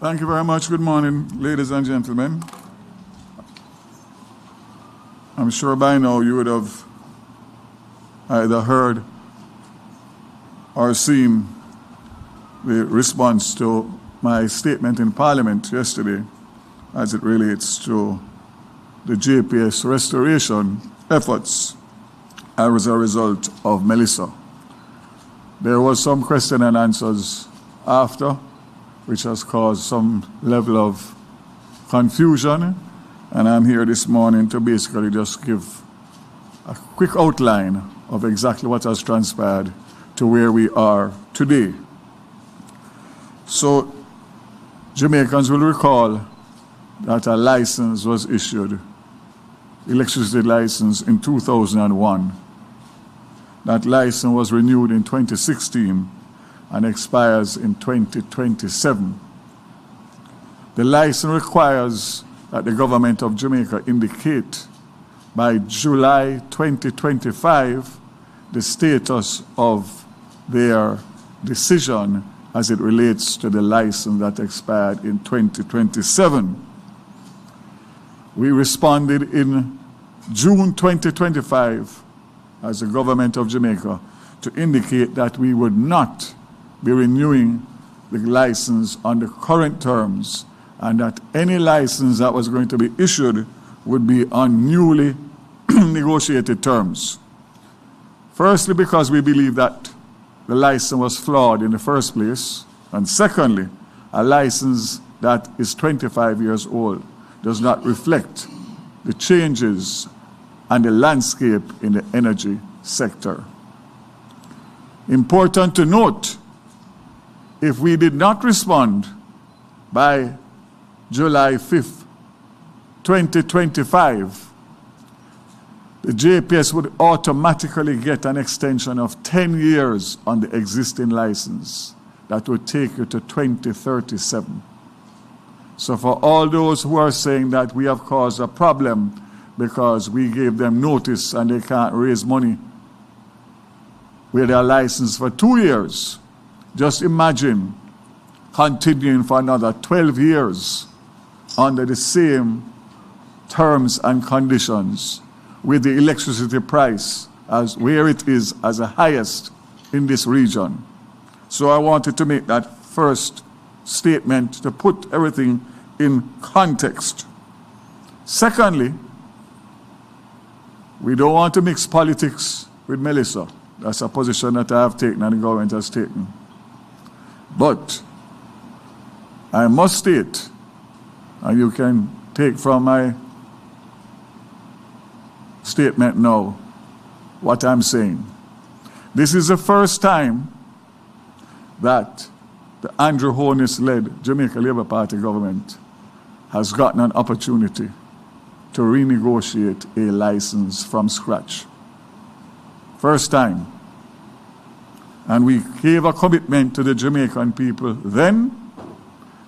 Thank you very much. Good morning, ladies and gentlemen. I'm sure by now you would have either heard or seen the response to my statement in Parliament yesterday as it relates to the JPS restoration efforts as a result of Melissa. There was some question and answers after, which has caused some level of confusion, and I'm here this morning to basically just give a quick outline of exactly what has transpired to where we are today. So, Jamaicans will recall that a license was issued, electricity license, in 2001. That license was renewed in 2016 and expires in 2027. The license requires that the government of Jamaica indicate by July 2025 the status of their decision as it relates to the license that expired in 2027. We responded in June 2025 as the government of Jamaica to indicate that we would not be renewing the license on the current terms, and that any license that was going to be issued would be on newly negotiated terms. Firstly, because we believe that the license was flawed in the first place, and secondly, a license that is 25 years old does not reflect the changes and the landscape in the energy sector. Important to note, if we did not respond by July 5th, 2025, the JPS would automatically get an extension of 10 years on the existing license. That would take you to 2037. So for all those who are saying that we have caused a problem because we gave them notice and they can't raise money with their license for 2 years, just imagine continuing for another 12 years under the same terms and conditions with the electricity price as where it is as the highest in this region. So I wanted to make that first statement to put everything in context. Secondly, we don't want to mix politics with Melissa. That's a position that I have taken and the government has taken. But I must state, and you can take from my statement now what I'm saying. This is the first time that the Andrew Holness-led Jamaica Labour Party government has gotten an opportunity to renegotiate a license from scratch. First time. And we gave a commitment to the Jamaican people then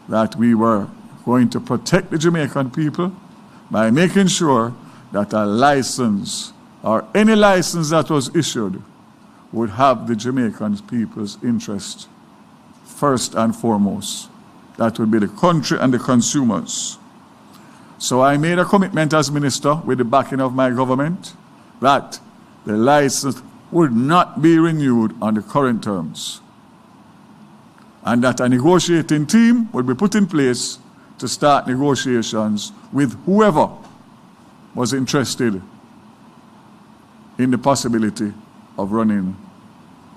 that we were going to protect the Jamaican people by making sure that a license or any license that was issued would have the Jamaican people's interest first and foremost. That would be the country and the consumers. So I made a commitment as minister with the backing of my government that the license would not be renewed on the current terms, and that a negotiating team would be put in place to start negotiations with whoever was interested in the possibility of running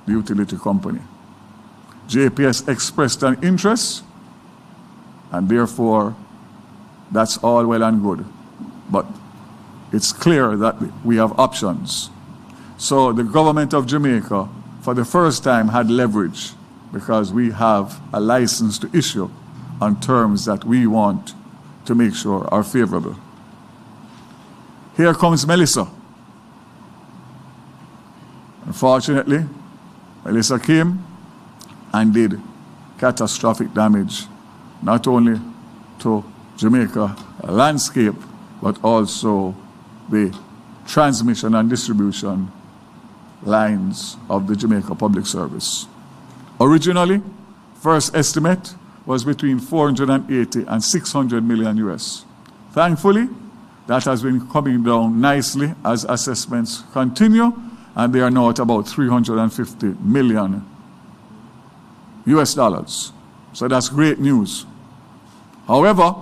the utility company. JPS expressed an interest, and therefore that's all well and good. But it's clear that we have options. So the government of Jamaica, for the first time, had leverage because we have a license to issue on terms that we want to make sure are favorable. Here comes Melissa. Unfortunately, Melissa came and did catastrophic damage, not only to Jamaica landscape, but also the transmission and distribution lines of the Jamaica Public Service. Originally, first estimate was between 480 and 600 million US. Thankfully, that has been coming down nicely as assessments continue, and they are now at about 350 million US dollars. So that's great news. However,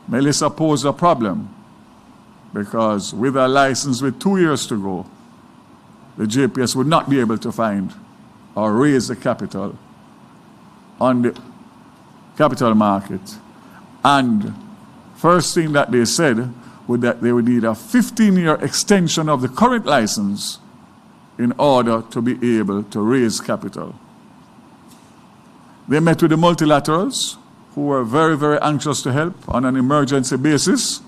Melissa posed a problem because with a license with 2 years to go, the JPS would not be able to find or raise the capital on the capital market. And first thing that they said was that they would need a 15-year extension of the current license in order to be able to raise capital. They met with the multilaterals, who were very, very anxious to help on an emergency basis,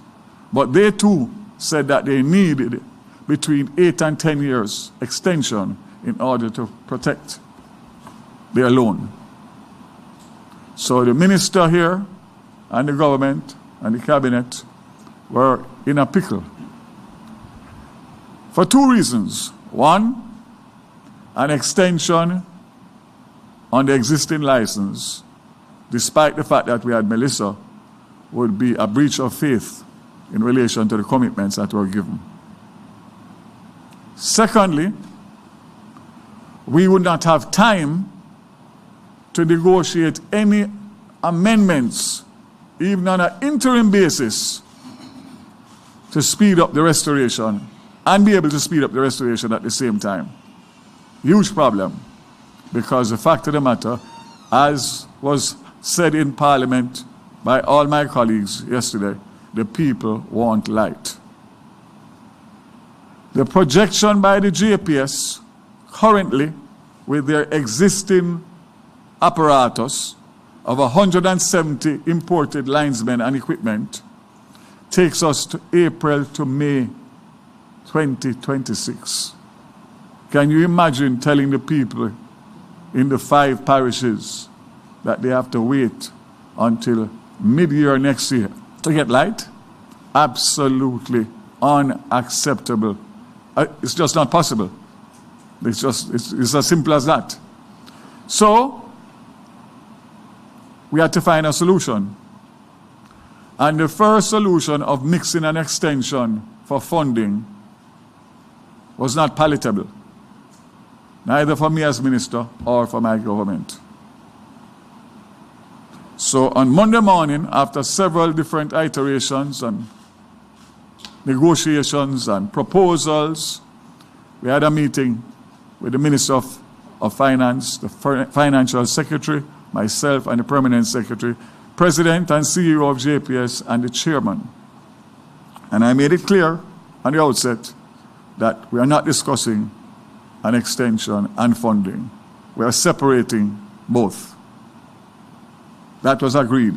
but they too said that they needed between 8 and 10 years extension in order to protect their loan. So the minister here and the government and the cabinet were in a pickle for two reasons. One, an extension on the existing license, despite the fact that we had Melissa, would be a breach of faith in relation to the commitments that were given. Secondly, we would not have time to negotiate any amendments, even on an interim basis, to speed up the restoration and be able to speed up the restoration at the same time. Huge problem, because the fact of the matter, as was said in Parliament by all my colleagues yesterday, the people want light. The projection by the JPS currently, with their existing apparatus of 170 imported linesmen and equipment, takes us to April to May 2026. Can you imagine telling the people in the 5 parishes that they have to wait until mid-year next year to get light? Absolutely unacceptable. It's just not possible. It's as simple as that. So we had to find a solution. And the first solution of mixing an extension for funding was not palatable, neither for me as minister or for my government. So on Monday morning, after several different iterations and negotiations and proposals, we had a meeting with the Minister of Finance, the Financial Secretary, myself and the Permanent Secretary, President and CEO of JPS, and the Chairman. And I made it clear on the outset that we are not discussing an extension and funding. We are separating both. That was agreed.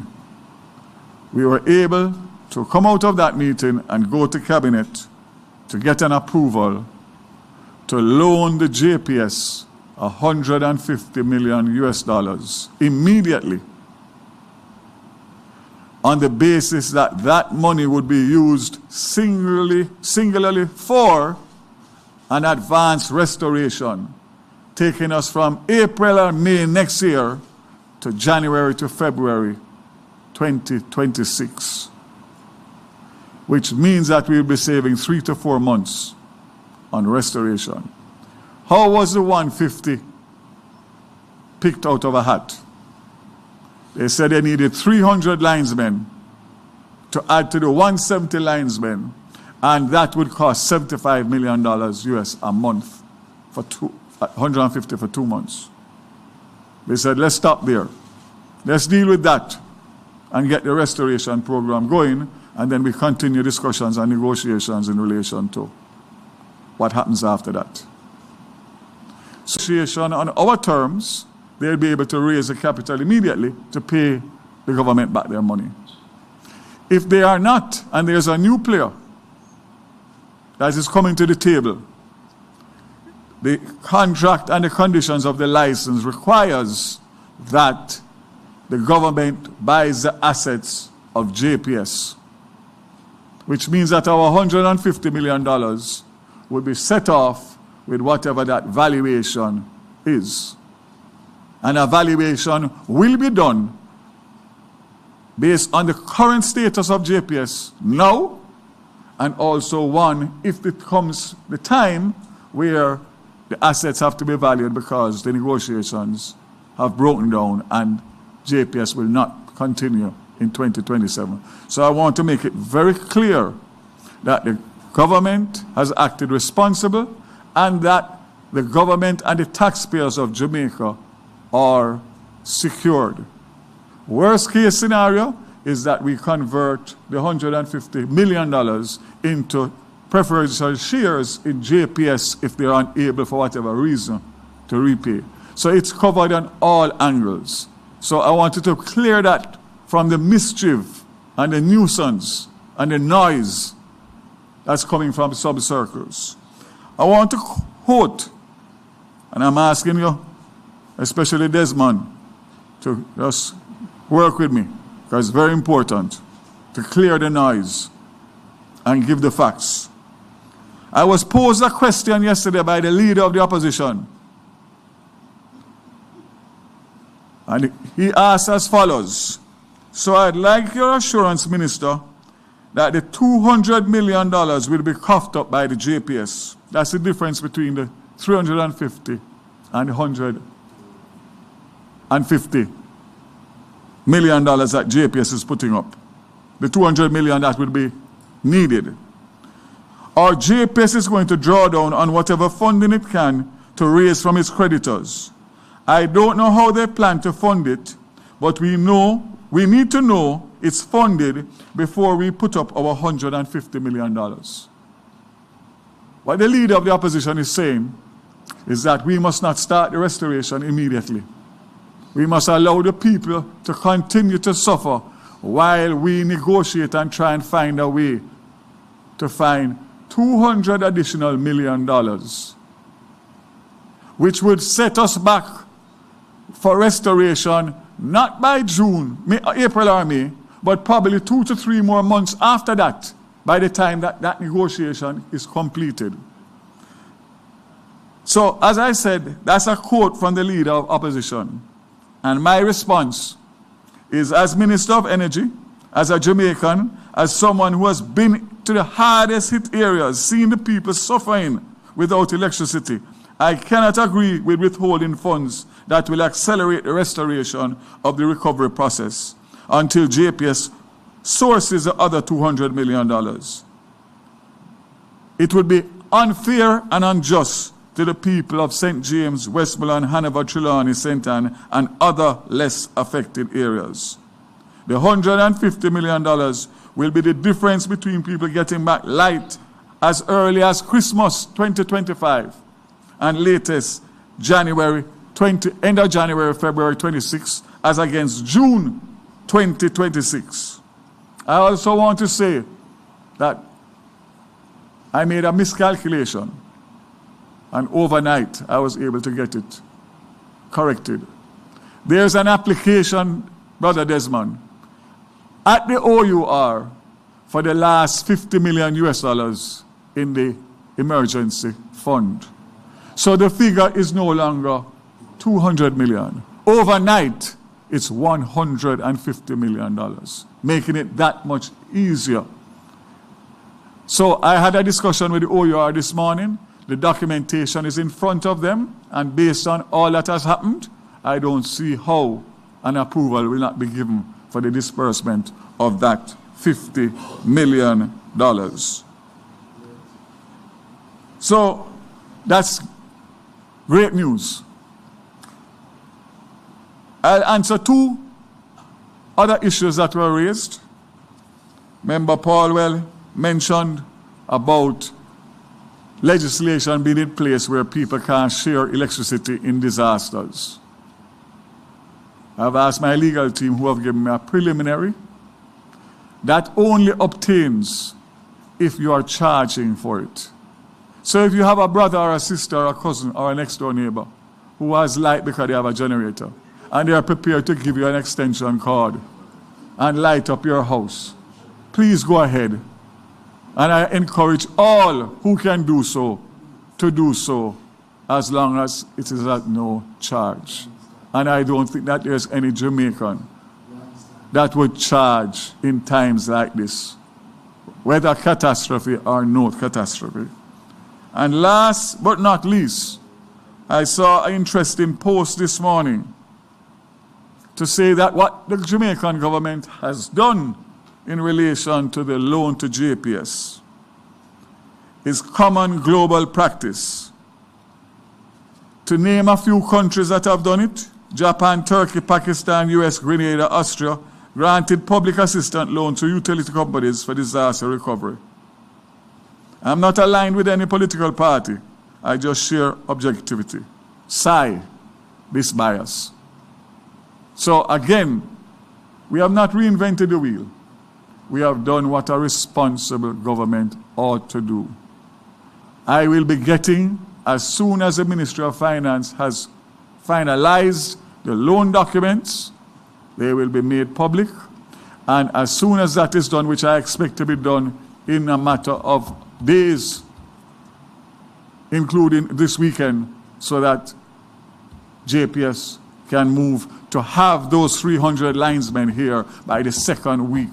We were able to come out of that meeting and go to Cabinet to get an approval to loan the JPS 150 million US dollars immediately, on the basis that that money would be used singularly for an advanced restoration, taking us from April or May next year to January to February 2026, which means that we'll be saving 3 to 4 months on restoration. How was the 150 picked out of a hat? They said they needed 300 linesmen to add to the 170 linesmen, and that would cost $75 million US a month for 150 for 2 months. They said, let's stop there. Let's deal with that and get the restoration program going, and then we continue discussions and negotiations in relation to what happens after that. Negotiation on our terms, they'll be able to raise the capital immediately to pay the government back their money. If they are not, and there's a new player that is coming to the table, the contract and the conditions of the license requires that the government buys the assets of JPS, which means that our $150 million will be set off with whatever that valuation is. And a valuation will be done based on the current status of JPS now, and also one if it comes the time where the assets have to be valued because the negotiations have broken down and JPS will not continue in 2027. So I want to make it very clear that the government has acted responsible and that the government and the taxpayers of Jamaica are secured. Worst case scenario is that we convert the $150 million into preferential shares in JPS if they're unable for whatever reason to repay. So it's covered on all angles. So I wanted to clear that from the mischief and the nuisance and the noise that's coming from sub-circles. I want to quote, and I'm asking you, especially Desmond, to just work with me, because it's very important to clear the noise and give the facts. I was posed a question yesterday by the leader of the opposition. And he asked as follows: so I'd like your assurance, Minister, that the $200 million will be coughed up by the JPS. That's the difference between the 350 and $150 million that JPS is putting up. The $200 million that will be needed. Or JPS is going to draw down on whatever funding it can to raise from its creditors. I don't know how they plan to fund it, but we need to know it's funded before we put up our $150 million. What the leader of the opposition is saying is that we must not start the restoration immediately. We must allow the people to continue to suffer while we negotiate and try and find a way to find $200 additional million, which would set us back for restoration not by April or May, but probably 2 to 3 more months after that, by the time that negotiation is completed. So, as I said, that's a quote from the leader of opposition. And my response is, as Minister of Energy, as a Jamaican, as someone who has been to the hardest hit areas, seen the people suffering without electricity, I cannot agree with withholding funds that will accelerate the restoration of the recovery process until JPS sources the other $200 million. It would be unfair and unjust to the people of St. James, Westmoreland, Hanover, Trelawney, St. Ann, and other less affected areas. The $150 million will be the difference between people getting back light as early as Christmas 2025 and latest end of January, February 26, as against June 2026. I also want to say that I made a miscalculation, and overnight I was able to get it corrected. There's an application, Brother Desmond, at the OUR for the last $50 million in the emergency fund. So the figure is no longer 200 million. Overnight, it's $150 million, making it that much easier. So I had a discussion with the OUR this morning. The documentation is in front of them, and based on all that has happened, I don't see how an approval will not be given for the disbursement of that $50 million. So that's great news. I'll answer 2 other issues that were raised. Member Paulwell mentioned about legislation being in place where people can't share electricity in disasters. I've asked my legal team, who have given me a preliminary, that only obtains if you are charging for it. So if you have a brother or a sister or a cousin or a next door neighbor who has light because they have a generator, and they are prepared to give you an extension cord and light up your house, please go ahead. And I encourage all who can do so to do so, as long as it is at no charge. And I don't think that there's any Jamaican that would charge in times like this, whether catastrophe or no catastrophe. And last but not least, I saw an interesting post this morning to say that what the Jamaican government has done in relation to the loan to JPS is common global practice. To name a few countries that have done it: Japan, Turkey, Pakistan, US, Grenada, Austria, granted public assistance loans to utility companies for disaster recovery. I'm not aligned with any political party. I just share objectivity. Sigh, this bias. So again, we have not reinvented the wheel. We have done what a responsible government ought to do. I will be getting, as soon as the Ministry of Finance has finalized the loan documents, they will be made public. And as soon as that is done, which I expect to be done in a matter of days, including this weekend, so that JPS can move to have those 300 linesmen here by the second week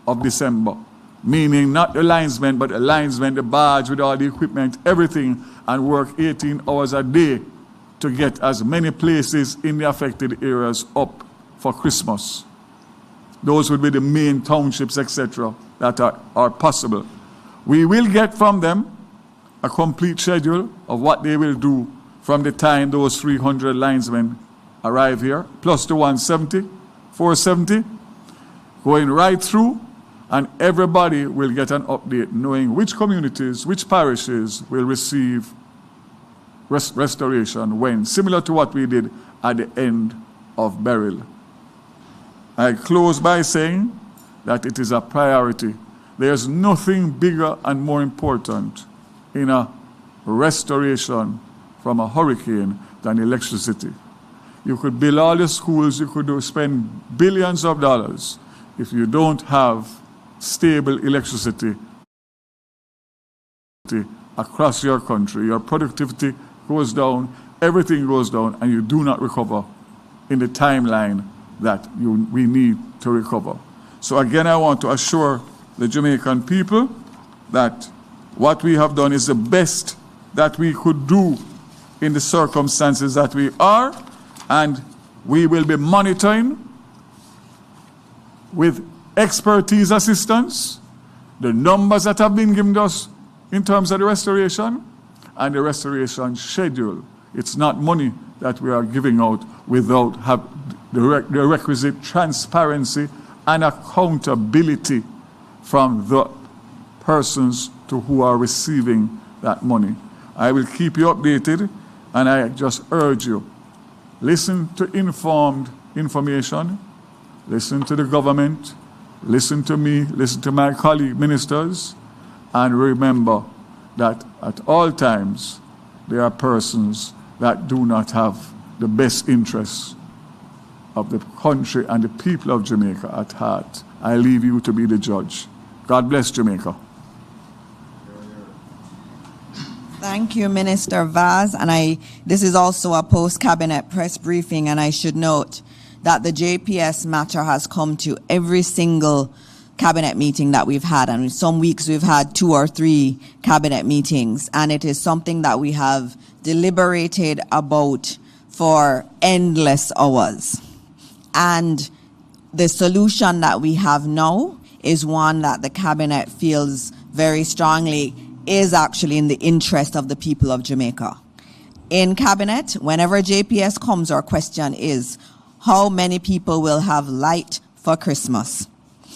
of December. Meaning not the linesmen, but the linesmen, the barge with all the equipment, everything, and work 18 hours a day to get as many places in the affected areas up for Christmas. Those would be the main townships, etc., that are possible. We will get from them a complete schedule of what they will do from the time those 300 linesmen arrive here, plus the 470, going right through, and everybody will get an update knowing which communities, which parishes will receive restoration when, similar to what we did at the end of Daryl. I close by saying that it is a priority. There's nothing bigger and more important in a restoration from a hurricane than electricity. You could build all the schools, you could spend billions of dollars. If you don't have stable electricity across your country, your productivity goes down, everything goes down, and you do not recover in the timeline that we need to recover. So again, I want to assure the Jamaican people that what we have done is the best that we could do in the circumstances that we are, and we will be monitoring with expertise assistance the numbers that have been given us in terms of the restoration and the restoration schedule. It's not money that we are giving out without the requisite transparency and accountability from the persons to who are receiving that money. I will keep you updated, and I just urge you, listen to informed information, listen to the government, listen to me, listen to my colleague ministers, and remember that at all times there are persons that do not have the best interests of the country and the people of Jamaica at heart. I leave you to be the judge. God bless Jamaica. Thank you, Minister Vaz. And this is also a post-cabinet press briefing, and I should note that the JPS matter has come to every single cabinet meeting that we've had. And some weeks we've had 2 or 3 cabinet meetings. And it is something that we have deliberated about for endless hours. And the solution that we have now is one that the cabinet feels very strongly is actually in the interest of the people of Jamaica. In cabinet, whenever JPS comes, our question is, how many people will have light for Christmas?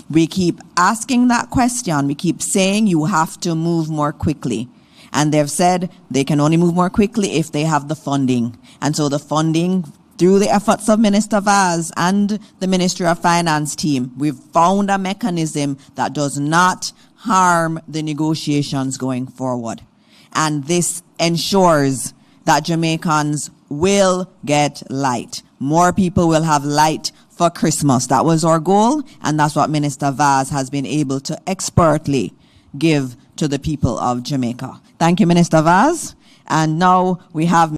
We keep asking that question. We keep saying you have to move more quickly. And they've said they can only move more quickly if they have the funding. And so the funding, through the efforts of Minister Vaz and the Ministry of Finance team, we've found a mechanism that does not harm the negotiations going forward. And this ensures that Jamaicans will get light. More people will have light for Christmas. That was our goal, and that's what Minister Vaz has been able to expertly give to the people of Jamaica. Thank you, Minister Vaz. And now we have